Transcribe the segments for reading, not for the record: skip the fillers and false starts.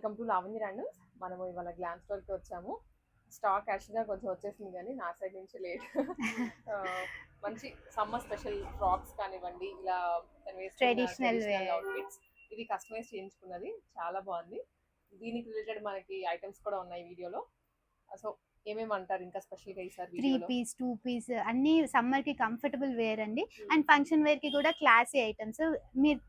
Welcome to Lavanya randoms. మనము ఇవాళ glam స్టోర్కి వచ్చాము. స్టాక్ యాక్చువల్గా కొంచెం వచ్చేసింది కానీ నా సైడ్ నుంచి లేట్. మంచి సమ్మర్ స్పెషల్ ఫ్రాక్స్ కానివ్వండి, ఇలా ట్రెడిషనల్ అవుట్ఫిట్స్, ఇది కస్టమైజ్ చేయించుకున్నది, చాలా బాగుంది. దీనికి రిలేటెడ్ మనకి ఐటమ్స్ కూడా ఉన్నాయి వీడియోలో. సో ఏమేమంటారు ఇంకా స్పెషల్గా ఈసారి 3 పీస్ 2 పీస్ అన్ని సమ్మర్ కి కంఫర్టబుల్ వేర్ అండి. అండ్ ఫంక్షన్ వేర్ కి కూడా క్లాసీ ఐటమ్స్. మీరు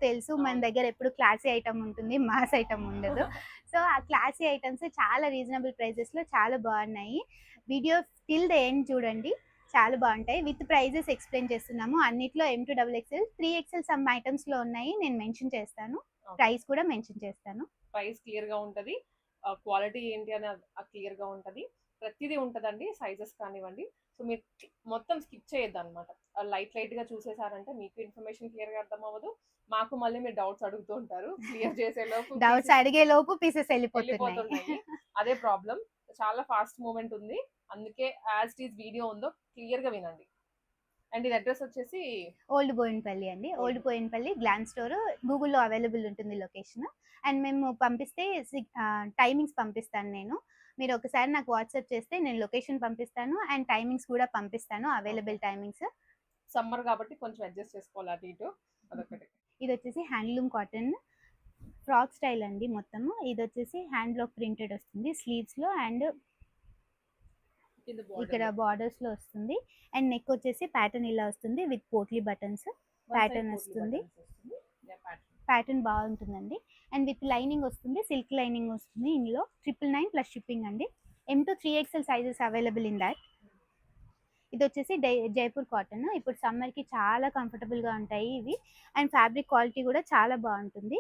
తెలుసు మన దగ్గర ఎప్పుడు క్లాసీ ఐటమ్ ఉంటుంది, మాస్ ఐటమ్ ఉండదు. సో ఆ క్లాసీ ఐటమ్స్ చాలా రీజనబుల్ ప్రైజెస్ లో చాలా బాగున్నాయి. వీడియో టిల్ ద ఎండ్ చూడండి, చాలా బాగుంటాయి. విత్ ప్రైజెస్ ఎక్స్ప్లెయిన్ చేస్తున్నాము. అన్నిట్లో M2XXL 3XL సమ్ ఐటమ్స్ లో ఉన్నాయి, నేను మెన్షన్ చేస్తాను. ప్రైస్ కూడా మెన్షన్ చేస్తాను. ప్రైస్ క్లియర్ గా ఉంటది, క్వాలిటీ ఏంటి అని క్లియర్ గా ఉంటది, ప్రతిదీ ఉంటదండి. సైజెస్ కానివ్వండి. సో మీరు మొత్తం స్కిప్ చేయొద్దు అనమాట. లైట్ గా చూసేసారంటే మీకు ఇన్ఫర్మేషన్ క్లియర్ గా అర్థం అవ్వదు, మాకు మళ్ళీ మీరు డౌట్స్ అడుగుతూ ఉంటారు. క్లియర్ చేసే లోపు డౌట్స్ అడిగే లోపు పీసెస్ వెళ్ళిపోతున్నాయి. అదే ప్రాబ్లం. చాలా ఫాస్ట్ మూమెంట్ ఉంది, అందుకే యాజ్ ఇట్ ఈస్ వీడియో ఉందో క్లియర్ గా వినండి. అండ్ ఇది అడ్రస్ వచ్చేసి ఓల్డ్ బోయిన్పల్లి అండి. ఓల్డ్ బోయిన్పల్లి గ్లామ్ స్టోర్ గూగుల్లో అవైలబుల్ ఉంటుంది లొకేషన్. అండ్ మేము పంపిస్తే టైమింగ్స్ పంపిస్తాను నేను. మీరు ఒకసారి నాకు వాట్సాప్ చేస్తే నేను లొకేషన్ పంపిస్తాను అండ్ టైమింగ్స్ కూడా పంపిస్తాను, అవైలబుల్ టైమింగ్స్. సమ్మర్ కాబట్టి కొంచెం అడ్జస్ట్ చేసుకోవాలి అటు ఇటు, అదొకటి. ఇది వచ్చేసి హ్యాండ్లూమ్ కాటన్ ఫ్రాక్ స్టైల్ అండి మొత్తము. ఇది వచ్చేసి హ్యాండ్ బ్లాక్ ప్రింటెడ్ వస్తుంది స్లీవ్స్ లో, అండ్ ఇక్కడ బార్డర్స్ లో వస్తుంది. అండ్ నెక్ వచ్చేసి ప్యాటర్న్ ఇలా వస్తుంది విత్ పోట్లీ బటన్స్ ప్యాటర్న్ వస్తుంది. ప్యాటర్న్ బాగుంటుందండి. అండ్ విత్ లైనింగ్ వస్తుంది, సిల్క్ లైనింగ్ వస్తుంది. ఇందులో 999 ప్లస్ షిప్పింగ్ అండి. M2 3XL sizes available in that. ఇది వచ్చేసి జైపూర్ కాటన్. ఇప్పుడు సమ్మర్ కి చాలా కంఫర్టబుల్ గా ఉంటాయి ఇవి. అండ్ ఫ్యాబ్రిక్ క్వాలిటీ కూడా చాలా బాగుంటుంది.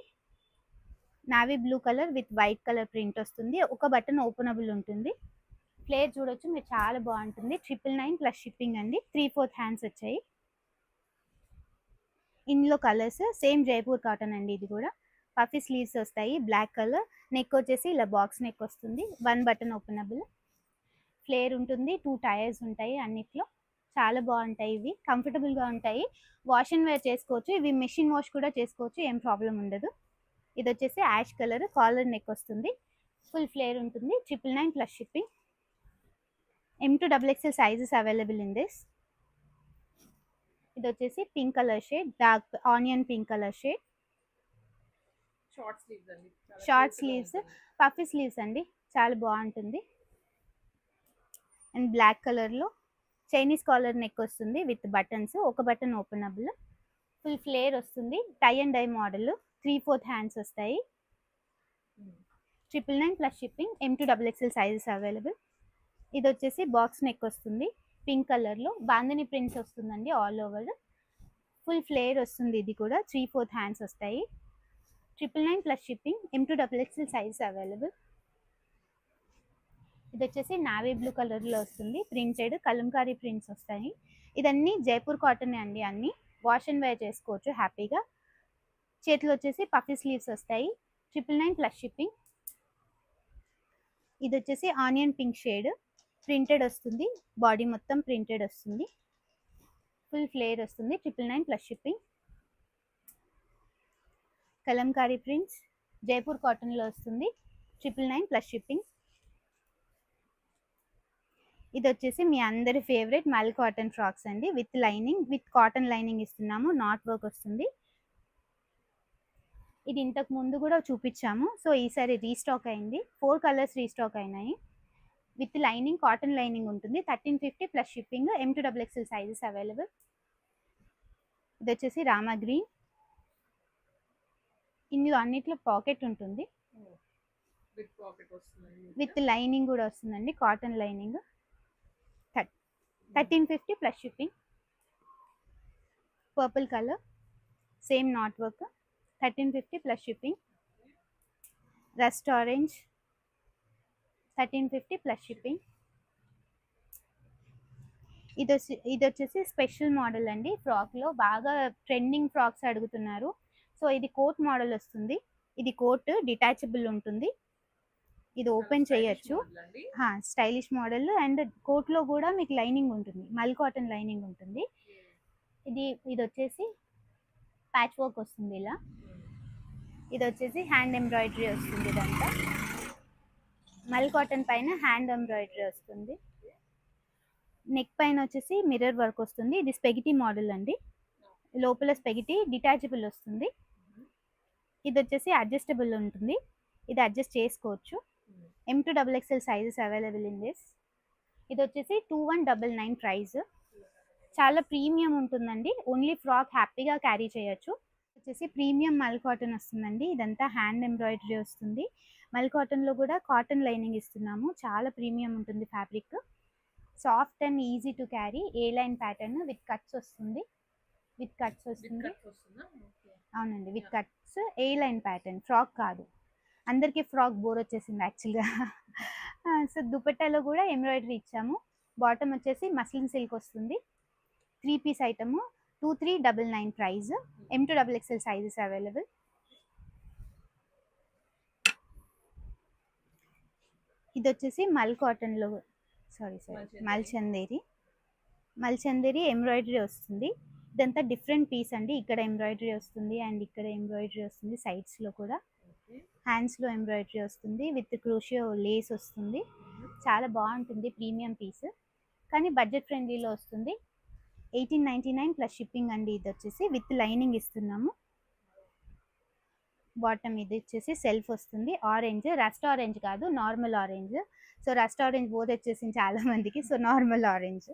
Navy blue colour with white colour print వస్తుంది. ఒక బటన్ ఓపెనబుల్ ఉంటుంది. ఫ్లేర్ చూడొచ్చు మీరు, చాలా బాగుంటుంది. 999 ప్లస్ షిప్పింగ్ అండి. 3/4 హ్యాండ్స్ వచ్చాయి. ఇందులో కలర్స్ సేమ్ జైపూర్ కాటన్ అండి. ఇది కూడా పఫీ స్లీవ్స్ వస్తాయి, బ్లాక్ కలర్. నెక్ వచ్చేసి ఇలా బాక్స్ నెక్ వస్తుంది, 1 బటన్ ఓపెనబుల్. ఫ్లేర్ ఉంటుంది, 2 టైర్స్ ఉంటాయి అన్నిట్లో. చాలా బాగుంటాయి ఇవి, కంఫర్టబుల్గా ఉంటాయి. వాష్ అండ్ వేర్ చేసుకోవచ్చు, ఇవి మెషిన్ వాష్ కూడా చేసుకోవచ్చు, ఏం ప్రాబ్లం ఉండదు. ఇది వచ్చేసి యాష్ కలర్, కాలర్ నెక్ వస్తుంది, ఫుల్ ఫ్లేర్ ఉంటుంది. 999 plus shipping. M2XXL sizes available in this. ఇది వచ్చేసి pink colour shade, dark onion pink colour shade. Short sleeves, puffy sleeves అండి, చాలా బాగుంటుంది. అండ్ బ్లాక్ కలర్లో చైనీస్ కాలర్ నెక్ వస్తుంది విత్ బటన్స్, ఒక బటన్ ఓపెనబుల్. ఫుల్ ఫ్లేర్ వస్తుంది, tie and dye model, 3/4 hands వస్తాయి. 999 plus shipping. M2XXL sizes available. ఇది వచ్చేసి బాక్స్ నెక్ వస్తుంది, పింక్ కలర్లో బాందిని ప్రింట్స్ వస్తుందండి ఆల్ ఓవర్. ఫుల్ ఫ్లేర్ వస్తుంది, ఇది కూడా 3/4 హ్యాండ్స్ వస్తాయి. 999 plus shipping. M2XXL size available. ఇది వచ్చేసి నావీ బ్లూ కలర్లో వస్తుంది, ప్రింటెడ్ కలంకారీ ప్రింట్స్ వస్తాయి. ఇదన్నీ జైపూర్ కాటన్ అండి, అన్నీ వాష్ అండ్ వేర్ చేసుకోవచ్చు హ్యాపీగా. చేతులు వచ్చేసి పఫీ స్లీవ్స్ వస్తాయి. 999 ప్లస్ షిప్పింగ్. ఇది వచ్చేసి ఆనియన్ పింక్ షేడ్, ప్రింటెడ్ వస్తుంది, బాడీ మొత్తం ప్రింటెడ్ వస్తుంది, ఫుల్ ఫ్లేర్ వస్తుంది. 999 plus shipping. Kalamkari prints Jaipur కాటన్లో వస్తుంది, 999 ప్లస్ షిప్పింగ్. ఇది వచ్చేసి మీ అందరి ఫేవరెట్ మల్ కాటన్ ఫ్రాక్స్ అండి, with lining, with cotton lining ఇస్తున్నాము, నాట్ వర్క్ వస్తుంది. ఇది ఇంతకు ముందు కూడా చూపించాము, సో ఈసారి రీస్టాక్ అయింది. 4 కలర్స్ రీస్టాక్ అయినాయి. విత్ లైనింగ్, కాటన్ లైనింగ్ ఉంటుంది. 1350 plus shipping. M2XXL sizes available. ఇది వచ్చేసి రామా గ్రీన్. ఇందులో అన్నిట్లో పాకెట్ ఉంటుంది, విత్ లైనింగ్ కూడా వస్తుందండి, cotton lining. 1350 plus shipping. Purple colour, same not work, 1350 plus shipping. Rust orange, 1350 plus shipping. ఇది వచ్చేసి స్పెషల్ మోడల్ అండి, ఫ్రాక్లో బాగా ట్రెండింగ్ ఫ్రాక్స్ అడుగుతున్నారు. సో ఇది కోట్ మోడల్ వస్తుంది. ఇది కోట్ డిటాచబుల్ ఉంటుంది, ఇది ఓపెన్ చేయొచ్చు, స్టైలిష్ మోడల్. అండ్ కోట్లో కూడా మీకు లైనింగ్ ఉంటుంది, మల్ కాటన్ లైనింగ్ ఉంటుంది. ఇది వచ్చేసి ప్యాచ్ వర్క్ వస్తుంది ఇలా. ఇది వచ్చేసి హ్యాండ్ ఎంబ్రాయిడరీ వస్తుంది. ఇదంతా మల్ కాటన్ పైన హ్యాండ్ ఎంబ్రాయిడరీ వస్తుంది. నెక్ పైన వచ్చేసి మిర్రర్ వర్క్ వస్తుంది. ఇది స్పెగిటీ మోడల్ అండి. లోపల స్పెగిటీ డిటాచబుల్ వస్తుంది. ఇది వచ్చేసి అడ్జస్టబుల్ ఉంటుంది. ఇది అడ్జస్ట్ చేసుకోవచ్చు. M2XXL sizes available in this. ఇది వచ్చేసి 2199 ప్రైస్. చాలా ప్రీమియం ఉంటుందండి. ఓన్లీ ఫ్రాక్ హ్యాపీగా క్యారీ చేయొచ్చు. వచ్చేసి ప్రీమియం మల్ కాటన్ వస్తుందండి. ఇదంతా హ్యాండ్ ఎంబ్రాయిడరీ వస్తుంది. మల్ కాటన్లో కూడా కాటన్ లైనింగ్ ఇస్తున్నాము. చాలా ప్రీమియం ఉంటుంది fabric. Soft and easy to carry. A line pattern with cuts వస్తుంది. అవునండి, with cuts. A line pattern, frock కాదు. అందరికీ ఫ్రాక్ బోర్ వచ్చేసింది యాక్చువల్గా. సో దుపట్టాలో కూడా ఎంబ్రాయిడరీ ఇచ్చాము. బాటమ్ వచ్చేసి మస్లిన్ సిల్క్ వస్తుంది. 3 piece item 2399 price. M2XXL sizes available. ఇది వచ్చేసి మల్ కాటన్లో మల్ చందేరి ఎంబ్రాయిడరీ వస్తుంది. ఇదంతా డిఫరెంట్ పీస్ అండి. ఇక్కడ ఎంబ్రాయిడరీ వస్తుంది అండ్ ఇక్కడ ఎంబ్రాయిడరీ వస్తుంది. సైడ్స్లో కూడా హ్యాండ్స్లో ఎంబ్రాయిడరీ వస్తుంది. విత్ క్రోషియో లేస్ వస్తుంది. చాలా బాగుంటుంది. ప్రీమియం పీస్ కానీ బడ్జెట్ ఫ్రెండ్లీలో వస్తుంది. 1899 ప్లస్ షిప్పింగ్ అండి. ఇది వచ్చేసి విత్ లైనింగ్ ఇస్తున్నాము. బాటమ్ ఇది వచ్చేసి సెల్ఫ్ వస్తుంది. ఆరెంజ్, రస్ట్ ఆరెంజ్ కాదు, normal orange. So rust orange both వచ్చేసింది చాలా మందికి. So normal orange.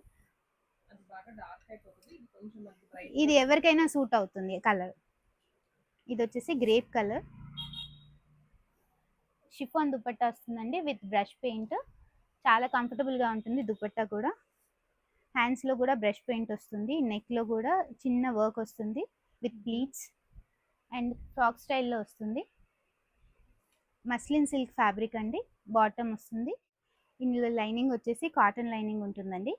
ఇది ఎవరికైనా సూట్ అవుతుంది కలర్. ఇది వచ్చేసి గ్రేప్ కలర్. షిఫాన్ దుపట్టా వస్తుందండి విత్ బ్రష్ పెయింట్. చాలా కంఫర్టబుల్గా ఉంటుంది దుపట్టా కూడా. హ్యాండ్స్లో కూడా బ్రష్ పెయింట్ వస్తుంది. నెక్లో కూడా చిన్న వర్క్ వస్తుంది విత్ ప్లీట్స్ అండ్ ఫ్రాక్ స్టైల్లో వస్తుంది. మస్లిన్ సిల్క్ ఫ్యాబ్రిక్ అండి. బాటమ్ వస్తుంది. ఇందులో లైనింగ్ వచ్చేసి కాటన్ లైనింగ్ ఉంటుందండి.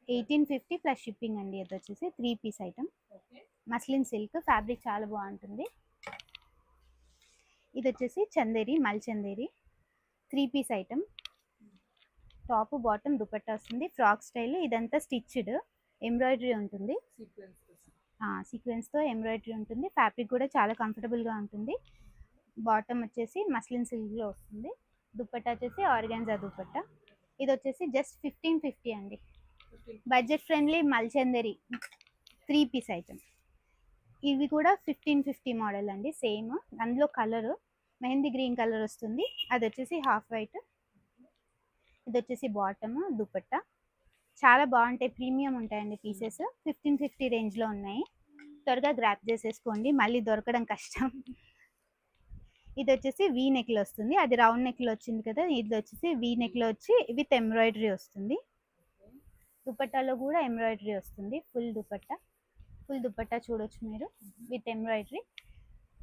1850 ప్లస్ షిప్పింగ్ అండి. ఇది వచ్చేసి 3 piece item. Muslin silk fabric చాలా బాగుంటుంది. ఇది వచ్చేసి చందేరి, మల్ Chanderi 3 piece item. Top bottom dupatta వస్తుంది. Frock style. ఇదంతా స్టిచ్డ్ ఎంబ్రాయిడరీ ఉంటుంది. సీక్వెన్స్తో ఎంబ్రాయిడరీ ఉంటుంది. ఫ్యాబ్రిక్ కూడా చాలా కంఫర్టబుల్గా ఉంటుంది. బాటమ్ వచ్చేసి మస్లిన్ సిల్క్లో వస్తుంది. దుపట్టా వచ్చేసి ఆర్గాన్జా దుపట్టా. ఇది వచ్చేసి జస్ట్ 1550 అండి. బడ్జెట్ ఫ్రెండ్లీ మల్ చందేరి 3 పీస్ ఐటమ్. ఇవి కూడా 1550 మోడల్ అండి. సేమ్. అందులో కలర్ మెహందీ గ్రీన్ కలర్ వస్తుంది. అది వచ్చేసి హాఫ్ వైట్. ఇది వచ్చేసి బాటమ్ దుపట్టా. చాలా బాగుంటాయి. ప్రీమియం ఉంటాయండి పీసెస్. 1550 రేంజ్లో ఉన్నాయి. త్వరగా గ్రాప్ చేసేసుకోండి, మళ్ళీ దొరకడం కష్టం. ఇది వచ్చేసి వీ నెక్లో వస్తుంది. అది రౌండ్ నెక్లో వచ్చింది కదా. ఇది వచ్చేసి వీ నెక్లో వచ్చి విత్ ఎంబ్రాయిడరీ వస్తుంది. దుపట్టాలో కూడా ఎంబ్రాయిడరీ వస్తుంది. ఫుల్ దుపట్టా చూడొచ్చు మీరు విత్ ఎంబ్రాయిడరీ.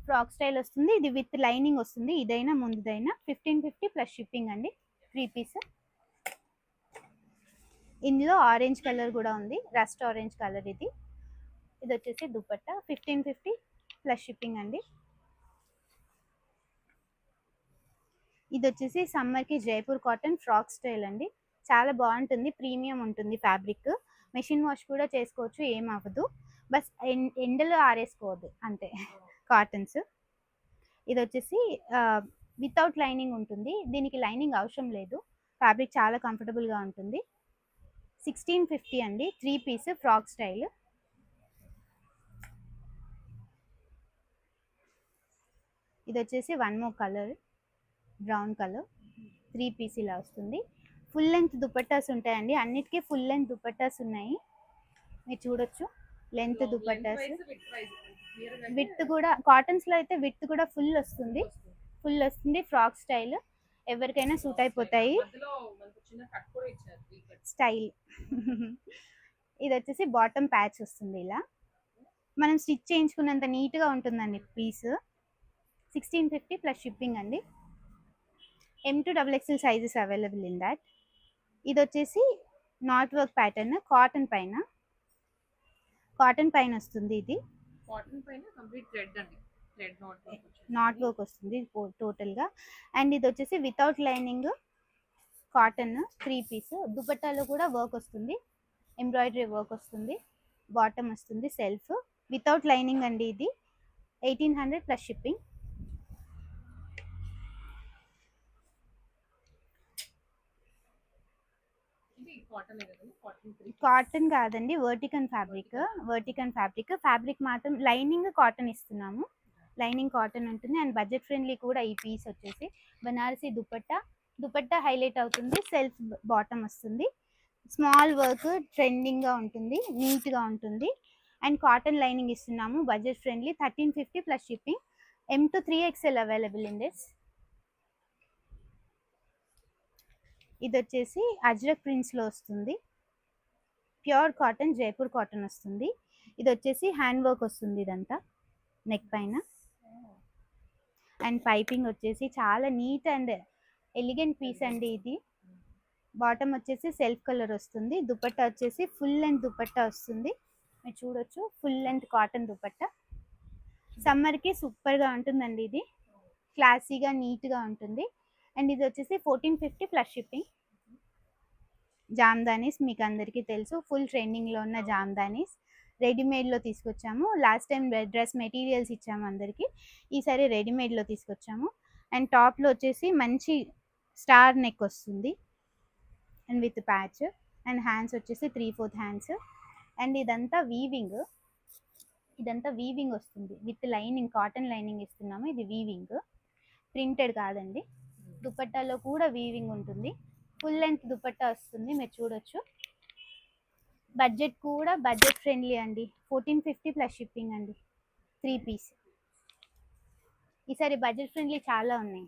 ఫ్రాక్ స్టైల్ వస్తుంది. ఇది విత్ లైనింగ్ వస్తుంది. ఇదైనా ముందుదైనా 1550 ప్లస్ షిప్పింగ్ అండి. 3 పీస్. ఇందులో ఆరెంజ్ కలర్ కూడా ఉంది. రస్ట్ ఆరెంజ్ కలర్ ఇది. ఇది వచ్చేసి దుపట్టా 1550 ప్లస్ షిప్పింగ్ అండి. ఇది వచ్చేసి సమ్మర్కి జైపూర్ కాటన్ ఫ్రాక్ స్టైల్ అండి. చాలా బాగుంటుంది. ప్రీమియం ఉంటుంది ఫ్యాబ్రిక్. మెషిన్ వాష్ కూడా చేసుకోవచ్చు, ఏం అవ్వదు. బస్ ఎండలో ఆరేసుకోవద్దు అంతే. కాటన్స్. ఇది వచ్చేసి వితౌట్ లైనింగ్ ఉంటుంది. దీనికి లైనింగ్ అవసరం లేదు. ఫ్యాబ్రిక్ చాలా కంఫర్టబుల్గా ఉంటుంది. 1650 అండి. 3 పీస్ ఫ్రాక్ స్టైల్. ఇది వచ్చేసి one more colour, brown colour. 3 piece ఇలా వస్తుంది. ఫుల్ లెంత్ దుపట్టాస్ ఉంటాయండి. అన్నిటికీ ఫుల్ లెంత్ దుపట్టాస్ ఉన్నాయి. మీరు చూడొచ్చు లెంత్ దుపట్టాస్. విత్ కూడా కాటన్స్లో అయితే విత్ కూడా ఫుల్ వస్తుంది. Frock style. ఎవరికైనా సూట్ అయిపోతాయి. స్టైల్. ఇది వచ్చేసి బాటమ్ ప్యాచ్ వస్తుంది. ఇలా మనం స్టిచ్ చేయించుకున్నంత నీట్గా ఉంటుందండి పీస్. 1650 ప్లస్ షిప్పింగ్ అండి. M2XXL sizes available in that. ఇది వచ్చేసి నాట్ వర్క్ ప్యాటర్న్. కాటన్ పైన వస్తుంది. ఇది కాటన్ పైన కంప్లీట్ థ్రెడ్ అండి. థ్రెడ్ నాట్ వర్క్ వస్తుంది టోటల్గా. అండ్ ఇది వచ్చేసి వితౌట్ లైనింగ్ కాటన్ 3 పీస్. దుపట్టాలో కూడా వర్క్ వస్తుంది. ఎంబ్రాయిడరీ వర్క్ వస్తుంది. బాటమ్ వస్తుంది సెల్ఫ్. వితౌట్ లైనింగ్ అండి ఇది. 1800 ప్లస్ షిప్పింగ్. కాటన్ కాదండి, వర్టికన్ ఫ్యాబ్రిక్. ఫ్యాబ్రిక్ మాత్రం లైనింగ్ కాటన్ ఇస్తున్నాము. లైనింగ్ కాటన్ ఉంటుంది అండ్ బడ్జెట్ ఫ్రెండ్లీ కూడా. ఈ పీస్ వచ్చేసి బనారసి దుపట్టా హైలైట్ అవుతుంది. సెల్ఫ్ బాటమ్ వస్తుంది. స్మాల్ వర్క్ ట్రెండింగ్గా ఉంటుంది, నీట్గా ఉంటుంది అండ్ కాటన్ లైనింగ్ ఇస్తున్నాము. Budget friendly 1350 plus shipping. M to 3XL available in this. ఇది వచ్చేసి అజ్రక్ ప్రింట్స్లో వస్తుంది. ప్యూర్ కాటన్, జైపూర్ కాటన్ వస్తుంది. ఇది వచ్చేసి హ్యాండ్ వర్క్ వస్తుంది ఇదంతా నెక్ పైన. అండ్ పైపింగ్ వచ్చేసి చాలా నీట్ అండ్ ఎలిగెంట్ పీస్ అండి ఇది. బాటమ్ వచ్చేసి సెల్ఫ్ కలర్ వస్తుంది. దుపట్టా వచ్చేసి ఫుల్ లెంత్ దుపట్టా వస్తుంది. మీరు చూడొచ్చు, ఫుల్ లెంత్ కాటన్ దుపట్టా. సమ్మర్కి సూపర్గా ఉంటుందండి ఇది. క్లాసీగా నీట్గా ఉంటుంది. అండ్ ఇది వచ్చేసి 1450 ప్లస్ షిప్పింగ్. జామ్దానీస్ మీకు అందరికీ తెలుసు, ఫుల్ ట్రెండింగ్లో ఉన్న జామ్దానీస్ రెడీమేడ్లో తీసుకొచ్చాము. లాస్ట్ టైం డ్రెస్ మెటీరియల్స్ ఇచ్చాము అందరికీ, ఈసారి రెడీమేడ్లో తీసుకొచ్చాము. అండ్ టాప్లో వచ్చేసి మంచి స్టార్ నెక్ వస్తుంది and with patch. And hands వచ్చేసి 3/4 హ్యాండ్స్. అండ్ ఇదంతా వీవింగ్ వస్తుంది విత్ లైనింగ్, కాటన్ లైనింగ్ ఇస్తున్నాము. ఇది వీవింగ్, ప్రింటెడ్ కాదండి. దుపట్టాలో కూడా వీవింగ్ ఉంటుంది. ఫుల్ లెంత్ దుపట్టా వస్తుంది, మీరు చూడొచ్చు. బడ్జెట్ కూడా బడ్జెట్ ఫ్రెండ్లీ అండి. 1450 ప్లస్ షిప్పింగ్ అండి. 3 పీస్. ఈసారి బడ్జెట్ ఫ్రెండ్లీ చాలా ఉన్నాయి.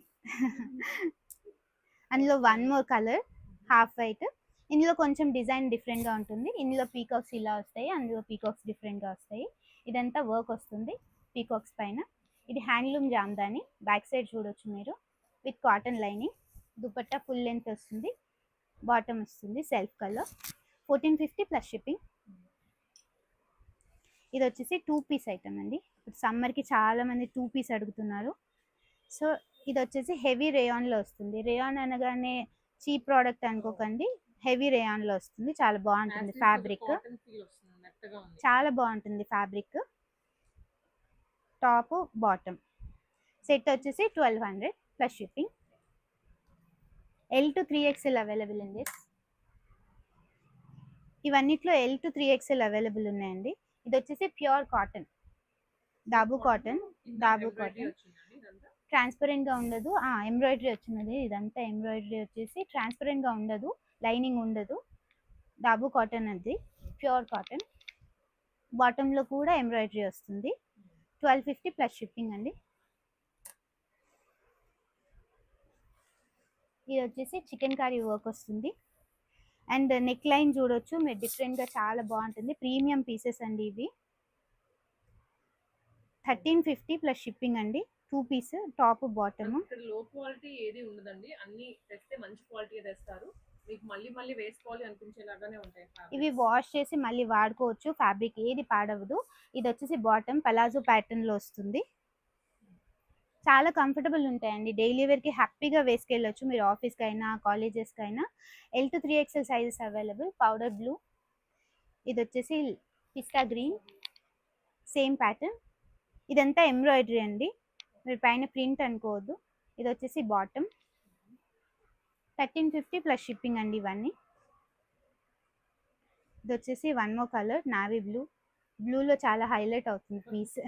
అందులో one more colour half white. ఇందులో కొంచెం డిజైన్ డిఫరెంట్గా ఉంటుంది. ఇందులో పీకాక్స్ ఇలా వస్తాయి, అందులో పీకాక్స్ డిఫరెంట్గా వస్తాయి. ఇదంతా వర్క్ వస్తుంది పీకాక్స్ పైన. ఇది హ్యాండ్లూమ్ జామ్దాని. బ్యాక్ సైడ్ చూడొచ్చు మీరు, with cotton lining. Dupatta full length వస్తుంది. బాటమ్ వస్తుంది సెల్ఫ్ కలర్. 1450 plus shipping. ఇది వచ్చేసి 2 పీస్ ఐటమ్ అండి. ఇప్పుడు సమ్మర్కి చాలామంది 2 పీస్ అడుగుతున్నారు. సో ఇది వచ్చేసి హెవీ రేయాన్లో వస్తుంది. రేయాన్ అనగానే చీప్ ప్రోడక్ట్ అనుకోకండి, హెవీ రేయాన్లో వస్తుంది. చాలా బాగుంటుంది ఫ్యాబ్రిక్, చాలా బాగుంటుంది ఫ్యాబ్రిక్. టాప్ బాటమ్ సెట్ వచ్చేసి 1200 plus shipping. L to 3XL available in this. ఇవన్నిట్లో L to 3XL అవైలబుల్ ఉన్నాయండి. ఇది వచ్చేసి ప్యూర్ కాటన్, దాబు కాటన్. ట్రాన్స్పరెంట్గా ఉండదు. ఎంబ్రాయిడరీ వచ్చినది. ఇదంతా ఎంబ్రాయిడరీ వచ్చేసి ట్రాన్స్పరెంట్గా ఉండదు, లైనింగ్ ఉండదు. దాబు కాటన్ అది, ప్యూర్ కాటన్. బాటంలో కూడా ఎంబ్రాయిడరీ వస్తుంది. 1250 ప్లస్ షిప్పింగ్ అండి. ఇది వచ్చేసి చికెన్ కర్రీ వర్క్ వస్తుంది. అండ్ నెక్ లైన్ చూడొచ్చు మీరు, డిఫరెంట్గా చాలా బాగుంటుంది. ప్రీమియం పీసెస్ అండి ఇవి. 1350 ప్లస్ షిప్పింగ్ అండి. 2 పీస్, టాప్ బాటమ్. లో క్వాలిటీ ఏది ఉండదండి, అన్ని తెస్తే మంచి క్వాలిటీ తెస్తారు. మీకు మళ్ళీ మళ్ళీ వేసుకోవాలి అనిపించేలాగానే ఉంటాయి. ఇవి వాష్ చేసి మళ్ళీ వాడుకోవచ్చు, ఫ్యాబ్రిక్ ఏది పాడవదు. ఇది వచ్చేసి బాటమ్ పలాజో ప్యాటర్న్లో వస్తుంది. చాలా కంఫర్టబుల్ ఉంటాయండి. డైలీ వేర్కి హ్యాపీగా వేసుకెళ్ళొచ్చు మీరు, ఆఫీస్కి అయినా కాలేజెస్కి అయినా. L to 3XL sizes available. Powder blue. ఇది వచ్చేసి పిస్తా గ్రీన్, సేమ్ ప్యాటర్న్. ఇదంతా ఎంబ్రాయిడరీ అండి, మీరు పైన ప్రింట్ అనుకోవద్దు. ఇది వచ్చేసి బాటమ్. 1350 ప్లస్ షిప్పింగ్ అండి ఇవన్నీ. ఇది వచ్చేసి one more colour navy blue. బ్లూలో చాలా హైలైట్ అవుతుంది పీస్.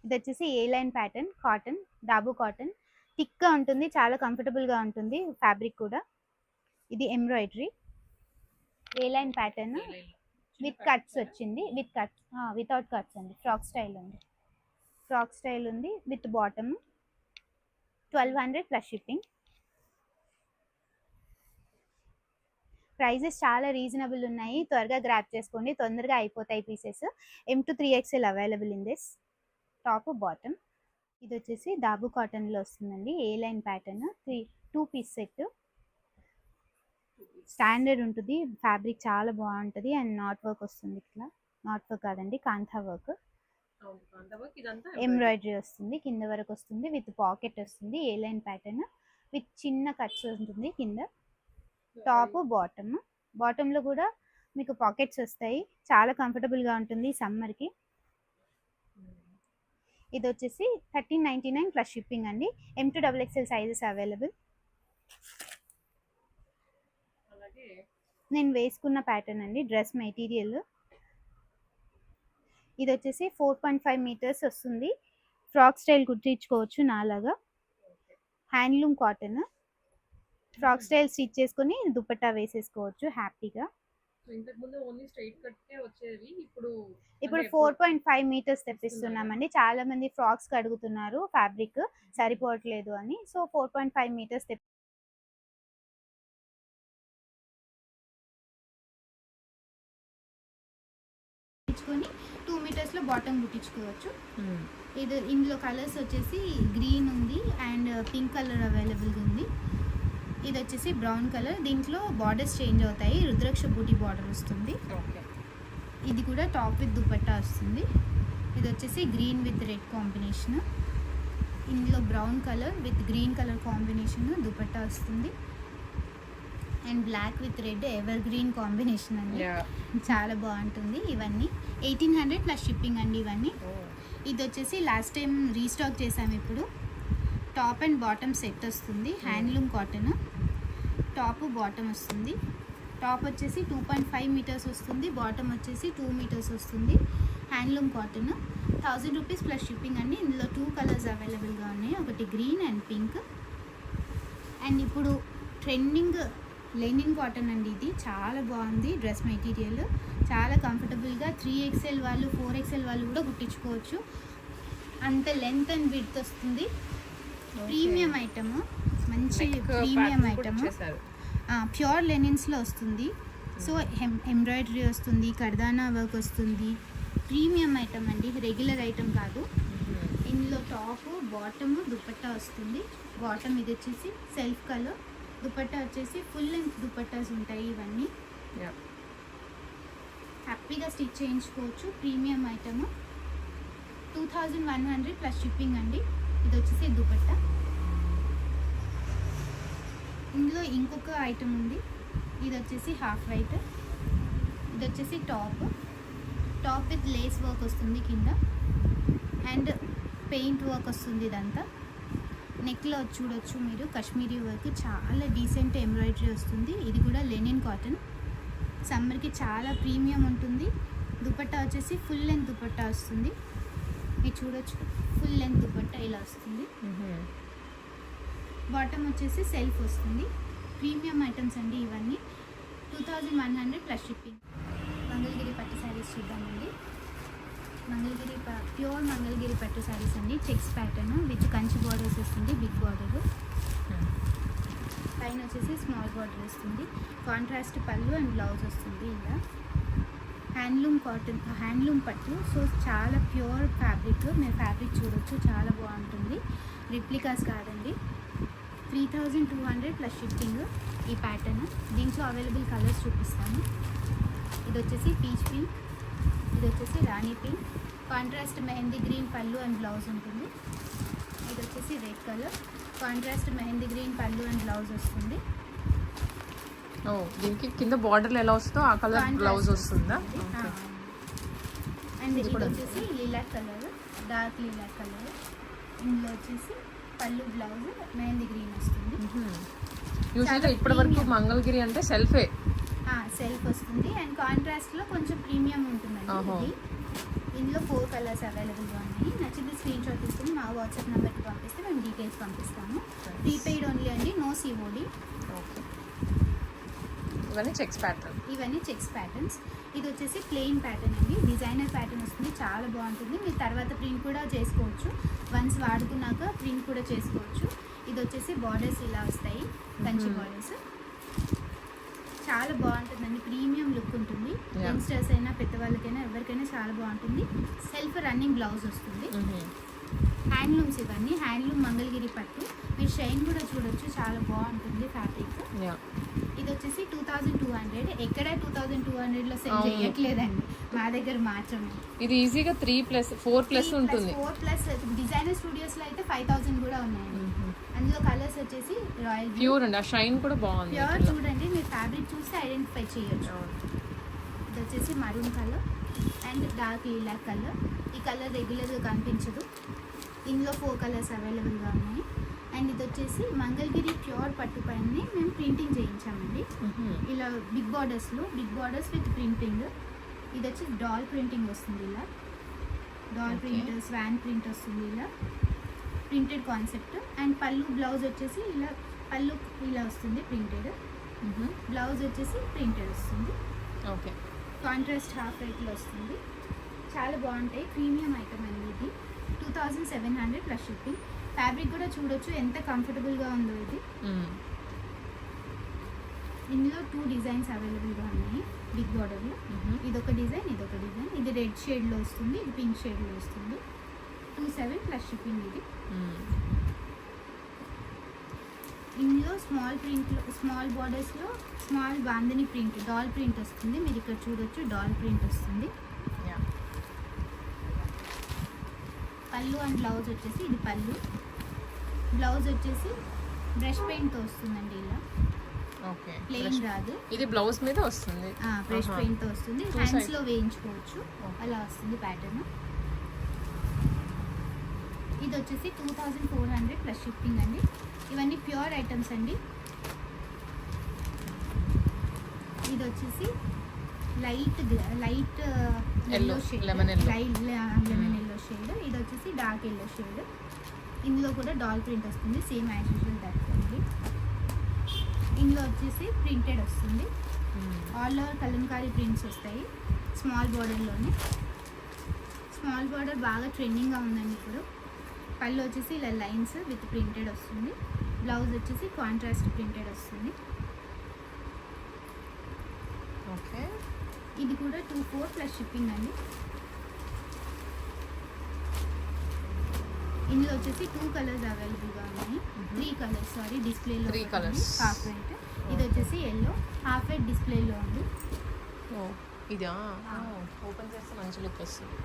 ఇది వచ్చేసి A line pattern, cotton, dabu cotton. థిక్గా ఉంటుంది, చాలా కంఫర్టబుల్గా ఉంటుంది ఫ్యాబ్రిక్ కూడా. ఇది embroidery A line pattern with cuts వచ్చింది. వితౌట్ కట్స్ అండి. ఫ్రాక్ స్టైల్ ఉంది with bottom. 1200 plus shipping. Prices చాలా రీజనబుల్ ఉన్నాయి, త్వరగా గ్రాప్ చేసుకోండి, తొందరగా అయిపోతాయి pieces. M to 3XL available in this. Top bottom. ఇది వచ్చేసి దాబు కాటన్లో వస్తుందండి. A line pattern. 2 piece set. Standard ఉంటుంది ఫ్యాబ్రిక్, చాలా బాగుంటుంది. అండ్ నాట్ వర్క్ వస్తుంది. ఇట్లా నాట్ వర్క్ కాదండి, కాంతా వర్క్. ఎంబ్రాయిడరీ వస్తుంది, కింద వరకు వస్తుంది విత్ పాకెట్ వస్తుంది. ఏ లైన్ ప్యాటర్న్ విత్ చిన్న కట్స్ ఉంటుంది కింద. Top bottom. బాటంలో కూడా మీకు పాకెట్స్ వస్తాయి, చాలా కంఫర్టబుల్గా ఉంటుంది సమ్మర్కి. ఇది వచ్చేసి 1399 ప్లస్ షిప్పింగ్ అండి. M2XXL sizes available. అలాగే నేను వేసుకున్న ప్యాటర్న్ అండి, డ్రెస్ మెటీరియల్. ఇది వచ్చేసి 4.5 మీటర్స్ వస్తుంది. ఫ్రాక్ స్టైల్ కుట్టించుకోవచ్చు నాలాగా. Handloom cotton. Frock style stitch చేసుకుని దుపట్టా వేసేసుకోవచ్చు హ్యాపీగా. ఇంతకు ముందు ఓన్లీ స్ట్రైట్ కట్టే వచ్చేవి, ఇప్పుడు 4.5 మీటర్స్ తెప్పిస్తున్నామండి. చాలా మంది ఫ్రాక్స్ కి అడుగుతున్నారు ఫ్యాబ్రిక్ సరిపోవట్లేదు అని. సో 4.5 మీటర్స్ తెప్పించుకొని 2 మీటర్స్ లో బాటమ్ కుట్టించుకోవచ్చు. ఇందులో కలర్స్ వచ్చేసి గ్రీన్ ఉంది అండ్ పింక్ కలర్ అవైలబుల్ ఉంది. ఇది వచ్చేసి బ్రౌన్ కలర్. దీంట్లో బార్డర్స్ చేంజ్ అవుతాయి. రుద్రాక్ష బూటీ బార్డర్ వస్తుంది. ఇది కూడా టాప్ విత్ దుపట్టా వస్తుంది. ఇది వచ్చేసి గ్రీన్ విత్ రెడ్ కాంబినేషన్. ఇందులో brown colour with green colour combination dupatta వస్తుంది. And black with red evergreen combination అండి. చాలా బాగుంటుంది. ఇవన్నీ 1800 ప్లస్ షిప్పింగ్ అండి ఇవన్నీ. ఇది వచ్చేసి లాస్ట్ టైం రీస్టాక్ చేసాము. ఇప్పుడు టాప్ అండ్ బాటమ్ సెట్ వస్తుంది. Handloom cotton. టాప్ బాటమ్ వస్తుంది. టాప్ వచ్చేసి 2.5 మీటర్స్ వస్తుంది. బాటమ్ వచ్చేసి 2 మీటర్స్ వస్తుంది. Handloom cotton 1000 rupees plus shipping అండి. ఇందులో 2 కలర్స్ అవైలబుల్గా ఉన్నాయి. ఒకటి గ్రీన్ అండ్ పింక్. అండ్ ఇప్పుడు ట్రెండింగ్ లెనిన్ కాటన్ అండి. ఇది చాలా బాగుంది. డ్రెస్ మెటీరియల్ చాలా కంఫర్టబుల్గా 3XL వాళ్ళు 4XL వాళ్ళు కూడా కుట్టించుకోవచ్చు. అంత లెంత్ అండ్ విడ్త్ వస్తుంది. ప్రీమియం ఐటమ్, మంచి ప్రీమియం ఐటమ్. ప్యూర్ లెనిన్స్లో వస్తుంది. సో ఎంబ్రాయిడరీ వస్తుంది, కర్దానా వర్క్ వస్తుంది. ప్రీమియం ఐటమ్ అండి, రెగ్యులర్ ఐటమ్ కాదు. ఇందులో టాప్ బాటమ్ దుపట్టా వస్తుంది. బాటమ్ ఇది వచ్చేసి సెల్ఫ్ కలర్. దుపట్టా వచ్చేసి ఫుల్ లెంత్ దుపట్టాస్ ఉంటాయి. ఇవన్నీ హ్యాపీగా స్టిచ్ చేయించుకోవచ్చు. ప్రీమియం ఐటమ్ 2100 ప్లస్ షిప్పింగ్ అండి. ఇది వచ్చేసి దుపట్టా. ఇందులో ఇంకొక ఐటమ్ ఉంది. ఇది వచ్చేసి హాఫ్ వైట్. ఇది వచ్చేసి టాప్ విత్ లేస్ వర్క్ వస్తుంది కింద అండ్ పెయింట్ వర్క్ వస్తుంది. ఇదంతా నెక్లో చూడొచ్చు మీరు, కాశ్మీరీ వర్క్ చాలా డీసెంట్ ఎంబ్రాయిడరీ వస్తుంది. ఇది కూడా లెనిన్ కాటన్. సమ్మర్కి చాలా ప్రీమియం ఉంటుంది. దుపట్టా వచ్చేసి ఫుల్ లెంత్ దుపట్టా వస్తుంది. ఇది చూడొచ్చు, ఫుల్ లెంత్ దుపట్టా ఇలా వస్తుంది. బాటమ్ వచ్చేసి సెల్ఫ్ వస్తుంది. ప్రీమియం ఐటమ్స్ అండి ఇవన్నీ. 2100 ప్లస్ షిప్పింగ్. మంగళగిరి పట్టు శారీస్ చూద్దామండి. మంగళగిరి ప్యూర్ మంగళగిరి పట్టు శారీస్ అండి. Checks pattern with Kanchi borders వస్తుంది. బిగ్ బార్డర్ పైన వచ్చేసి స్మాల్ బార్డర్ వస్తుంది. కాంట్రాస్ట్ పళ్ళు అండ్ బ్లౌజ్ వస్తుంది. ఇలా హ్యాండ్లూమ్ కాటన్, హ్యాండ్లూమ్ పట్టు. సో చాలా ప్యూర్ ఫ్యాబ్రిక్. మీరు ఫ్యాబ్రిక్ చూడొచ్చు, చాలా బాగుంటుంది. రిప్లికాస్ కాదండి. 3200 ప్లస్ షిప్పింగ్ ఈ ప్యాటర్న్. దీంట్లో అవైలబుల్ కలర్స్ చూపిస్తాను. ఇది వచ్చేసి పీచ్ పింక్. ఇది వచ్చేసి రాణి పింక్. కాంట్రాస్ట్ మెహందీ గ్రీన్ పళ్ళు అండ్ బ్లౌజ్ ఉంటుంది. ఇది వచ్చేసి red colour. Contrast mehndi green పళ్ళు అండ్ బ్లౌజ్ వస్తుంది. దీనికి కింద బార్డర్ ఎలా వస్తుందో ఆ కలర్ బ్లౌజ్ వస్తుందా? అండ్ ఇది వచ్చేసి lilac colour, dark lilac colour. ఇందులో వచ్చేసి పళ్ళు బ్లౌజ్ మెహందీ గ్రీన్ వస్తుంది. యూజువల్గా ఇప్పటి వరకు మంగళగిరి అంటే సెల్ఫే, సెల్ఫ్ వస్తుంది అండ్ కాంట్రాస్ట్ లో కొంచెం ప్రీమియం ఉంటుందండి. ఇందులో 4 కలర్స్ అవైలబుల్గా ఉన్నాయి. నచ్చింది స్క్రీన్ షాట్ తీసుకుని మా వాట్సాప్ నెంబర్కి పంపిస్తే మేము డీటెయిల్స్ పంపిస్తాము. ప్రీపెయిడ్ ఓన్లీ అండి, నో సిఓడి. ఇవన్నీ చెక్స్ ప్యాటర్న్. ఇవన్నీ చెక్స్ ప్యాటర్న్స్. ఇది వచ్చేసి ప్లెయిన్ ప్యాటర్న్ అండి. డిజైనర్ ప్యాటర్న్ వస్తుంది, చాలా బాగుంటుంది. మీరు తర్వాత ప్రింట్ కూడా చేసుకోవచ్చు. వన్స్ వాడుకున్నాక ప్రింట్ కూడా చేసుకోవచ్చు. ఇది వచ్చేసి బార్డర్స్ ఇలా వస్తాయి, కంచి బార్డర్స్. చాలా బాగుంటుందండి, ప్రీమియం లుక్ ఉంటుంది. యంగ్స్టర్స్ అయినా పెద్దవాళ్ళకైనా ఎవరికైనా చాలా బాగుంటుంది. సెల్ఫ్ రన్నింగ్ బ్లౌజ్ వస్తుంది. హ్యాండ్లూమ్స్ ఇవన్నీ, హ్యాండ్లూమ్ మంగళగిరి పట్టు. మీరు షైన్ కూడా చూడొచ్చు, చాలా బాగుంటుంది ఫ్యాబ్రిక్. ఇది వచ్చేసి 2200. ఎక్కడ 2200లో సెల్ చేయట్లేదండి, మా దగ్గర మాత్రమే. ఇది ఈజీగా 3+4+ ఉంటుంది. 4+ డిజైనర్ స్టూడియోస్ లో అయితే 5000 కూడా ఉన్నాయండి. అందులో కలర్స్ వచ్చేసి రాయల్ ప్యూర్ అండి, ఆ షైన్ కూడా బాగుంది. ప్యూర్ చూడండి, మీరు ఫ్యాబ్రిక్ చూసి ఐడెంటిఫై చేయొచ్చు. ఇది వచ్చేసి maroon colour. And dark Leela colour. ఈ కలర్ రెగ్యులర్గా కనిపించదు. ఇందులో 4 కలర్స్ అవైలబుల్గా ఉన్నాయి. అండ్ ఇది వచ్చేసి మంగళగిరి ప్యూర్ పట్టు పైన మేము ప్రింటింగ్ చేయించామండి. ఇలా బిగ్ బార్డర్స్ విత్ ప్రింటింగ్. ఇది వచ్చి డాల్ ప్రింటింగ్ వస్తుంది. ఇలా డాల్ ప్రింట్, స్వాన్ ప్రింట్ వస్తుంది. ఇలా ప్రింటెడ్ కాన్సెప్ట్. అండ్ పళ్ళు బ్లౌజ్ వచ్చేసి ఇలా పళ్ళు ఇలా వస్తుంది ప్రింటెడ్. బ్లౌజ్ వచ్చేసి ప్రింటెడ్ వస్తుంది. ఓకే, కాంట్రాస్ట్ హాఫ్ రేట్లో వస్తుంది. చాలా బాగుంటాయి. ప్రీమియం ఐటమ్ అండి ఇది. 2700 ప్లస్ షిప్పింగ్. ఫ్యాబ్రిక్ కూడా చూడొచ్చు ఎంత కంఫర్టబుల్గా ఉందో ఇది. ఇందులో 2 డిజైన్స్ అవైలబుల్గా ఉన్నాయి బిగ్ బార్డర్లో. ఇదొక డిజైన్, ఇదొక డిజైన్. ఇది రెడ్ షేడ్లో వస్తుంది, ఇది పింక్ షేడ్లో వస్తుంది. 27 ప్లస్ షిప్పింగ్ ఇది. ఇందులో స్మాల్ బార్డర్స్లో small bandhani print, doll print వస్తుంది. మీరు ఇక్కడ చూడొచ్చు, డాల్ ప్రింట్ వస్తుంది. పళ్ళు అండ్ బ్లౌజ్ వచ్చేసి ఇది పళ్ళు. బ్లౌజ్ వచ్చేసి బ్రష్ పెయింట్తో వస్తుందండి. ఇలా ఓకే, ప్లెయిన్ రాదు. ఇది బ్లౌజ్ మీద వస్తుంది. బ్రష్ పెయింట్తో వస్తుంది. హ్యాండ్స్లో వేయించుకోవచ్చు. అలా వస్తుంది ప్యాటర్న్. ఇది వచ్చేసి 2400 ప్లస్ షిప్పింగ్ అండి. ఇవన్నీ ప్యూర్ ఐటమ్స్ అండి. ఇది వచ్చేసి light yellow shade, lemon yellow shade. ఇది వచ్చేసి డార్క్ ఎల్లో షేడ్. ఇందులో కూడా డాల్ ప్రింట్ వస్తుంది, సేమ్ యాజ్ యూజువల్ దొరుకుతుంది. ఇందులో వచ్చేసి ప్రింటెడ్ వస్తుంది. ఆల్ ఓవర్ కలంకారీ ప్రింట్స్ వస్తాయి స్మాల్ బార్డర్లోనే. స్మాల్ బార్డర్ బాగా ట్రెండింగ్గా ఉందండి ఇప్పుడు. పళ్ళు వచ్చేసి ఇలా లైన్స్ విత్ ప్రింటెడ్ వస్తుంది. బ్లౌజ్ వచ్చేసి కాంట్రాస్ట్ ప్రింటెడ్ వస్తుంది. ఓకే, ఇది కూడా 24 ప్లస్ షిప్పింగ్ అండి. ఇందులో వచ్చేసి 2 కలర్స్ అవైలబుల్గా ఉన్నాయి. 3 కలర్స్, సారీ, డిస్ప్లేలో 3 కలర్స్. Half white. ఇది వచ్చేసి ఎల్లో, హాఫ్ వైట్ డిస్ప్లేలో ఉంది. ఇదా ఓపెన్ చేస్తే మంచి లుక్ వస్తుంది.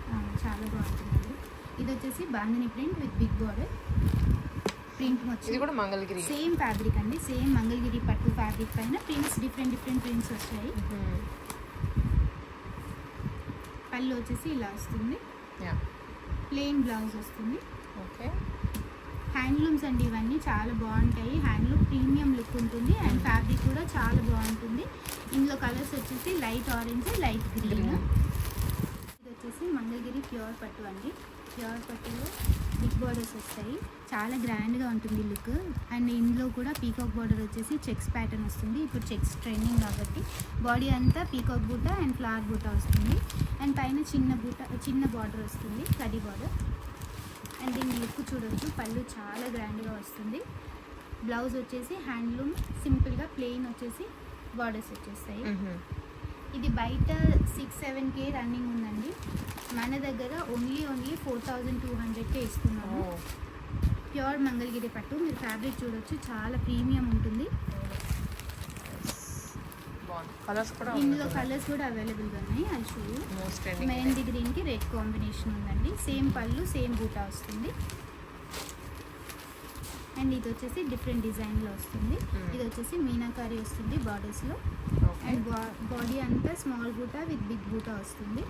చాలా బాగుంటుందండి. ఇది వచ్చేసి bandhani print with big border print వచ్చి. ఇది కూడా మంగళగిరి సేమ్ ఫ్యాబ్రిక్ అండి. సేమ్ మంగళగిరి పట్టు ఫ్యాబ్రిక్ పైన ప్రింట్స్, డిఫరెంట్ ప్రింట్స్ వస్తాయి. పళ్ళు వచ్చేసి ఇలా వస్తుంది. ప్లెయిన్ బ్లౌజ్ వస్తుంది. ఓకే, హ్యాండ్లూమ్స్ అండి ఇవన్నీ చాలా బాగుంటాయి. హ్యాండ్లూమ్ ప్రీమియం లుక్ ఉంటుంది. అండ్ ఫ్యాబ్రిక్ కూడా చాలా బాగుంటుంది. ఇందులో కలర్స్ వచ్చేసి లైట్ ఆరెంజ్, లైట్ గ్రీన్. ఇది వచ్చేసి మంగళగిరి ప్యూర్ పట్టు అండి. ప్యూర్ పట్టులో బిగ్ బార్డర్స్ వస్తాయి. చాలా గ్రాండ్గా ఉంటుంది లుక్. అండ్ ఇందులో కూడా పీకాక్ బార్డర్ వచ్చేసి చెక్స్ ప్యాటర్న్ వస్తుంది. ఇప్పుడు చెక్స్ ట్రెండింగ్ కాబట్టి బాడీ అంతా పీకాక్ బూట అండ్ ఫ్లవర్ బూట వస్తుంది. అండ్ పైన చిన్న బార్డర్ వస్తుంది, కడి బార్డర్. అండ్ దీని లుక్ చూడొచ్చు. పళ్ళు చాలా గ్రాండ్గా వస్తుంది. బ్లౌజ్ వచ్చేసి హ్యాండ్లూమ్ సింపుల్గా ప్లెయిన్ వచ్చేసి బార్డర్స్ వచ్చేస్తాయి. ఇది బయట 6-7K రన్నింగ్ ఉందండి. మన దగ్గర ఓన్లీ 4200కే ఇస్తున్నాము. ప్యూర్ మంగళగిరి పట్టు. మీరు ఫ్యాబ్రిక్ చూడొచ్చు, చాలా ప్రీమియం ఉంటుంది. ఇందులో కలర్స్ కూడా అవైలబుల్గా ఉన్నాయి. అది షూ మెహందీ గ్రీన్కి రెడ్ కాంబినేషన్ ఉందండి. సేమ్ పళ్ళు, సేమ్ బూటా వస్తుంది. అండ్ ఇది వచ్చేసి డిఫరెంట్ డిజైన్లో వస్తుంది. ఇది వచ్చేసి మీనాకారి వస్తుంది బార్డర్స్లో. అండ్ బాడీ అంతా స్మాల్ బూటా విత్ బిగ్ బూటా వస్తుంది.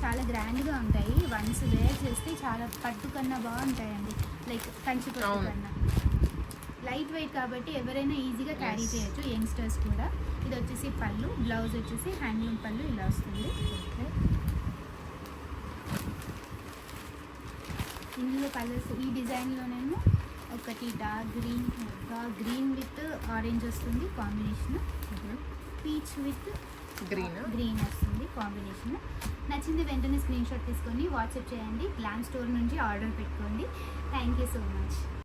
చాలా గ్రాండ్గా ఉంటాయి. వన్స్ వేర్ చేస్తే చాలా పట్టు కన్నా బాగుంటాయండి. లైక్ కంచి పట్టు కన్నా. లైట్ వెయిట్ కాబట్టి ఎవరైనా ఈజీగా క్యారీ చేయొచ్చు, యంగ్స్టర్స్ కూడా. ఇది వచ్చేసి పళ్ళు, బ్లౌజ్ వచ్చేసి హ్యాండ్లూమ్ పళ్ళు ఇలా వస్తుంది. ఇందులో కలర్స్ ఈ డిజైన్లోనేమో ఒకటి డార్క్ గ్రీన్ విత్ ఆరెంజ్ వస్తుంది కాంబినేషన్. పీచ్ విత్ గ్రీన్ వస్తుంది కాంబినేషన్. నచ్చింది వెంటనే స్క్రీన్ షాట్ తీసుకొని వాట్సాప్ చేయండి. గ్లామ్ స్టోర్ నుంచి ఆర్డర్ పెట్టుకోండి. Thank you so much.